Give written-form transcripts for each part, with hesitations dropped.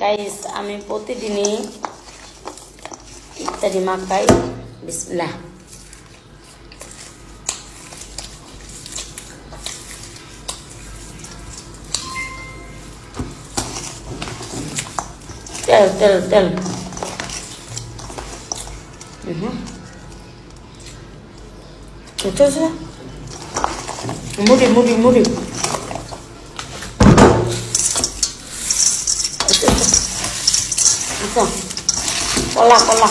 Guys আমি প্রতিদিনই ইফতারি মাখাই। বিসমিল্লাহ। তেল তেল তেল মুড়ি মুড়ি মুড়ি কলা কলা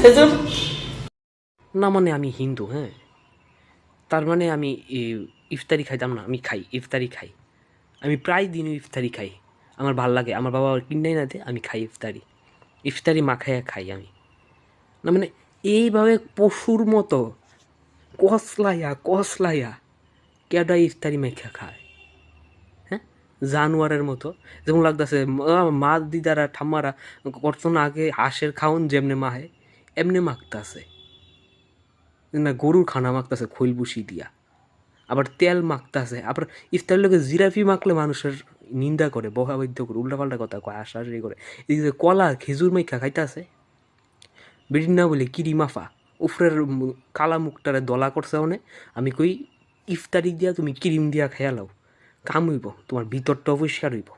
খেজুর না মানে আমি হিন্দু, হ্যাঁ, তার মানে আমি ইফতারি খাইতাম না? আমি খাই, ইফতারি খাই, আমি প্রায় দিনই ইফতারি খাই। আমার ভাল লাগে, আমার বাবা কিনাই না দে, আমি খাই ইফতারি, ইফতারি মাখাইয়া খাই আমি। না মানে এইভাবে পশুর মতো কসলাইয়া কসলাইয়া কেডা ইফতারি মেখা খায়? হ্যাঁ, জানোয়ারের মতো যেমন লাগতেছে। মা দিদারা ঠাম্মারা করতো না আগে, হাঁসের খাওন যেমনে মাহে এমনি মাখতাছে না, গরুর খানা মাখতেছে খৈল বুসি দিয়া, আবার তেল মাখতেছে, আবার ইফতারের লোকে জিরাফি মাখলে মানুষের নিন্দা করে, বকাবদ্ধ করে, উল্টাপাল্টা কথা কয়, হাসাহাসি করে। এদিকে কলা খেজুর মাইখা খাইতেছে, বেরিন না বলে কিরি মাফা উফরের কালা মুখটারে দলা করছে অনে। আমি কই ইফতারি দিয়া তুমি ক্রিম দিয়া খেয়ালাও, কাম হইব, তোমার ভিতরটা অপরিষ্কার হইব।